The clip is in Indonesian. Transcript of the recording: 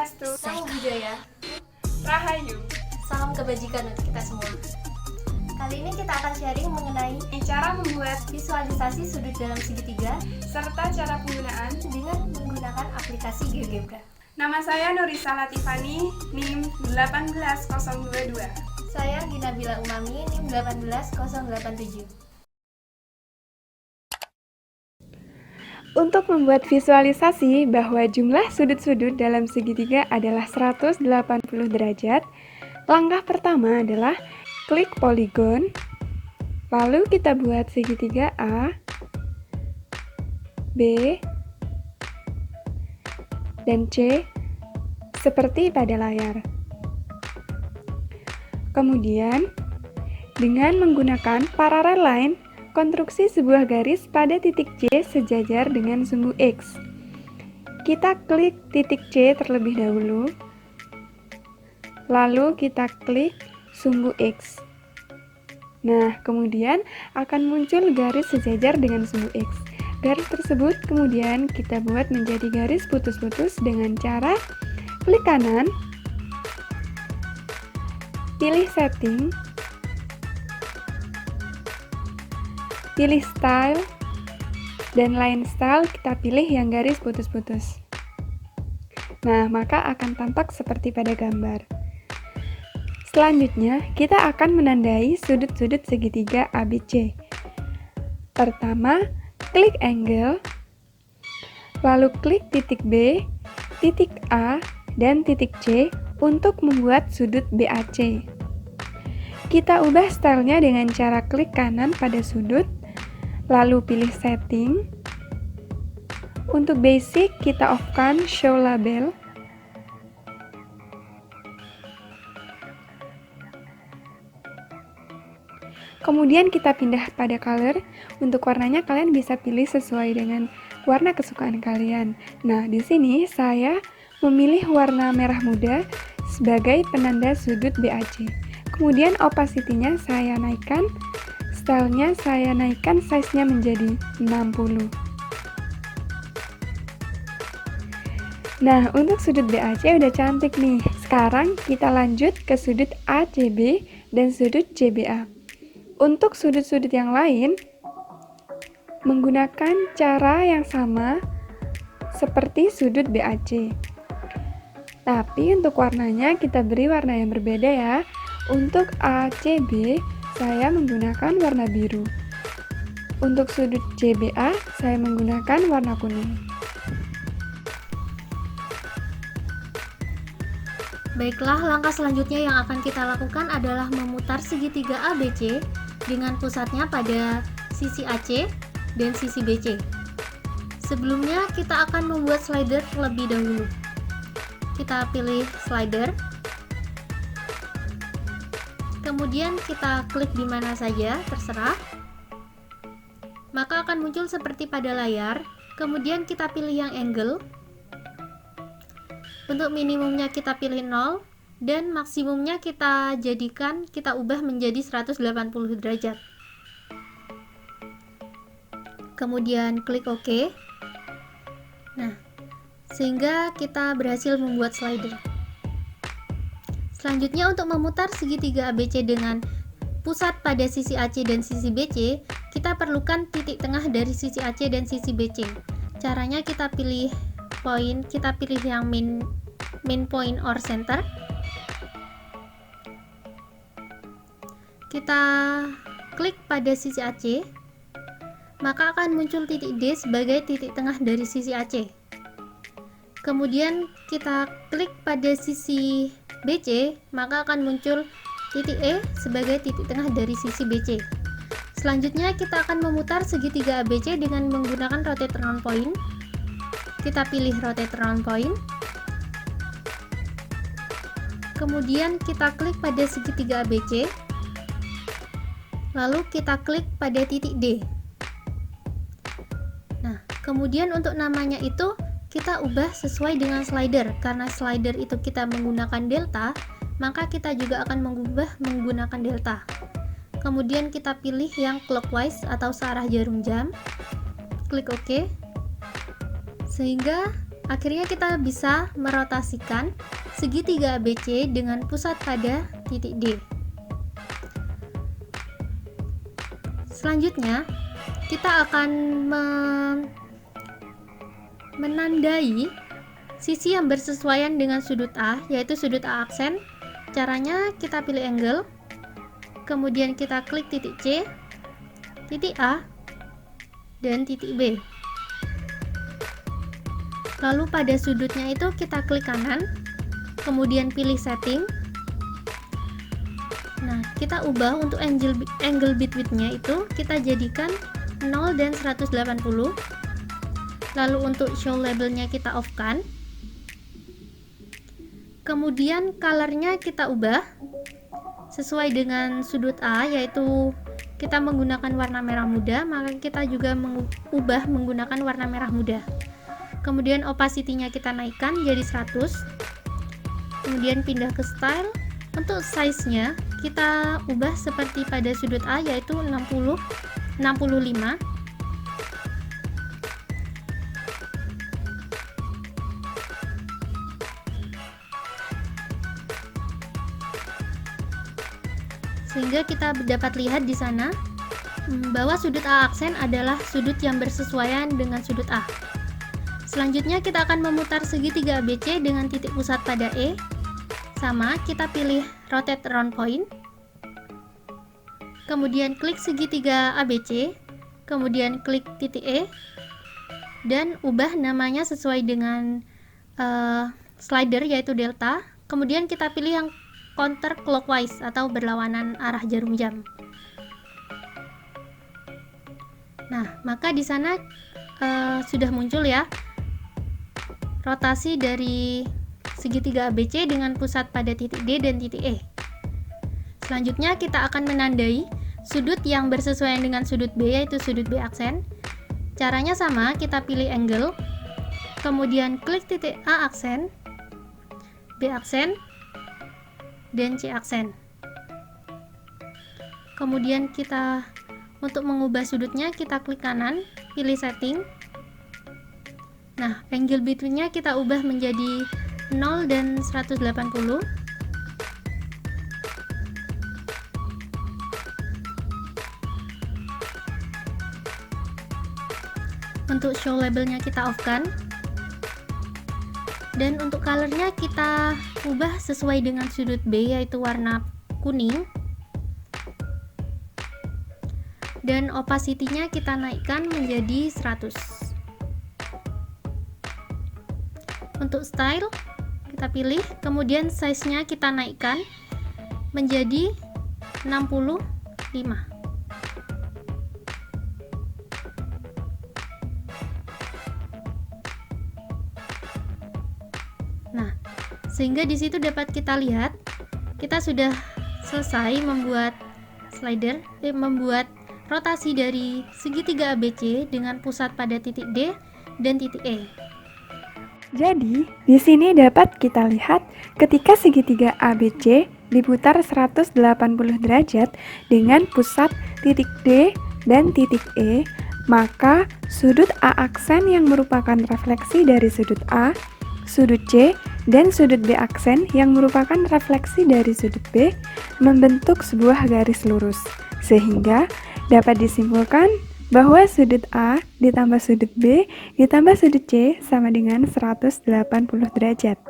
Swastiastu, Namo Buddhaya, Rahayu. salam kebajikan untuk kita semua. Kali ini kita akan sharing mengenai Cara membuat visualisasi sudut dalam segitiga serta cara penggunaan. dengan menggunakan aplikasi GeoGebra. Nama saya Nurisa Latifani, NIM 18022. Saya Gina Bila Umami, NIM 18087. Untuk membuat visualisasi bahwa jumlah sudut-sudut dalam segitiga adalah 180 derajat, langkah pertama adalah klik poligon, lalu kita buat segitiga A, B, dan C seperti pada layar. Kemudian, dengan menggunakan parallel line, konstruksi sebuah garis pada titik C sejajar dengan sumbu X. Kita klik titik C terlebih dahulu, lalu kita klik sumbu X. Nah, kemudian akan muncul garis sejajar dengan sumbu X. Garis tersebut kemudian kita buat menjadi garis putus-putus dengan cara klik kanan, pilih setting, pilih style, dan line style kita pilih yang garis putus-putus. Nah, maka akan tampak seperti pada gambar. Selanjutnya, kita akan menandai sudut-sudut segitiga ABC. Pertama, klik angle, lalu klik titik B, titik A, dan titik C untuk membuat sudut BAC. Kita ubah stylenya dengan cara klik kanan pada sudut, lalu pilih setting. Untuk basic, kita off-kan show label. Kemudian kita pindah pada color. Untuk warnanya kalian bisa pilih sesuai dengan warna kesukaan kalian. Nah, di sini saya memilih warna merah muda sebagai penanda sudut BAC. Kemudian opacity-nya saya naikkan, stylenya saya naikkan, size-nya menjadi 60. Nah, untuk sudut BAC udah cantik nih. Sekarang kita lanjut ke sudut ACB dan sudut CBA. Untuk sudut-sudut yang lain, menggunakan cara yang sama seperti sudut BAC. Tapi untuk warnanya kita beri warna yang berbeda ya. Untuk ACB, saya menggunakan warna biru. Untuk sudut CBA, saya menggunakan warna kuning. Baiklah, langkah selanjutnya yang akan kita lakukan adalah memutar segitiga ABC dengan pusatnya pada sisi AC dan sisi BC. Sebelumnya, kita akan membuat slider terlebih dahulu. Kita pilih slider. Kemudian kita klik di mana saja, terserah. Maka akan muncul seperti pada layar. Kemudian kita pilih yang angle. Untuk minimumnya kita pilih 0 dan maksimumnya kita ubah menjadi 180 derajat. Kemudian klik OK. Nah, sehingga kita berhasil membuat slider. Selanjutnya, untuk memutar segitiga ABC dengan pusat pada sisi AC dan sisi BC, kita perlukan titik tengah dari sisi AC dan sisi BC. Caranya kita pilih point, kita pilih yang main point or center. Kita klik pada sisi AC, maka akan muncul titik D sebagai titik tengah dari sisi AC. Kemudian kita klik pada sisi BC, maka akan muncul titik E sebagai titik tengah dari sisi BC. Selanjutnya kita akan memutar segitiga ABC dengan menggunakan rotate around point. Kita pilih rotate around point. Kemudian kita klik pada segitiga ABC. Lalu kita klik pada titik D. Nah, kemudian untuk namanya itu kita ubah sesuai dengan slider. Karena slider itu kita menggunakan delta, maka kita juga akan mengubah menggunakan delta. Kemudian kita pilih yang clockwise atau searah jarum jam. Klik OK. Sehingga akhirnya kita bisa merotasikan segitiga ABC dengan pusat pada titik D. Selanjutnya, kita akan menandai sisi yang bersesuaian dengan sudut A, yaitu sudut A aksen. Caranya kita pilih angle, kemudian kita klik titik C, titik A, dan titik B. Lalu pada sudutnya itu kita klik kanan, kemudian pilih setting. Nah, kita ubah untuk angle bit width-nya itu kita jadikan 0 dan 180. Lalu untuk show labelnya kita off-kan. Kemudian color-nya kita ubah sesuai dengan sudut A, yaitu kita menggunakan warna merah muda, maka kita juga mengubah menggunakan warna merah muda. Kemudian opacity-nya kita naikkan jadi 100. Kemudian pindah ke style. Untuk size-nya kita ubah seperti pada sudut A, yaitu 65. Sehingga kita dapat lihat di sana bahwa sudut A aksen adalah sudut yang bersesuaian dengan sudut A. Selanjutnya kita akan memutar segitiga ABC dengan titik pusat pada E. Sama, kita pilih rotate round point, kemudian klik segitiga ABC, kemudian klik titik E, dan ubah namanya sesuai dengan slider, yaitu delta. Kemudian kita pilih yang counter clockwise atau berlawanan arah jarum jam. Nah, maka di sana sudah muncul ya rotasi dari segitiga ABC dengan pusat pada titik D dan titik E. Selanjutnya kita akan menandai sudut yang bersesuaian dengan sudut B, yaitu sudut B aksen. Caranya sama, kita pilih angle, kemudian klik titik A aksen, B aksen, dan C aksen. Kemudian kita untuk mengubah sudutnya kita klik kanan, pilih setting. Nah, angle between-nya kita ubah menjadi 0 dan 180. Untuk show labelnya kita off-kan. Dan untuk colornya kita ubah sesuai dengan sudut B, yaitu warna kuning. Dan opacity-nya kita naikkan menjadi 100. Untuk style kita pilih, kemudian size-nya kita naikkan menjadi 65. Nah, sehingga di situ dapat kita lihat kita sudah selesai membuat slider, membuat rotasi dari segitiga ABC dengan pusat pada titik D dan titik E. Jadi, di sini dapat kita lihat ketika segitiga ABC diputar 180 derajat dengan pusat titik D dan titik E, maka sudut A aksen yang merupakan refleksi dari sudut A, sudut C, dan sudut B aksen yang merupakan refleksi dari sudut B membentuk sebuah garis lurus, sehingga dapat disimpulkan bahwa sudut A ditambah sudut B ditambah sudut C sama dengan 180 derajat.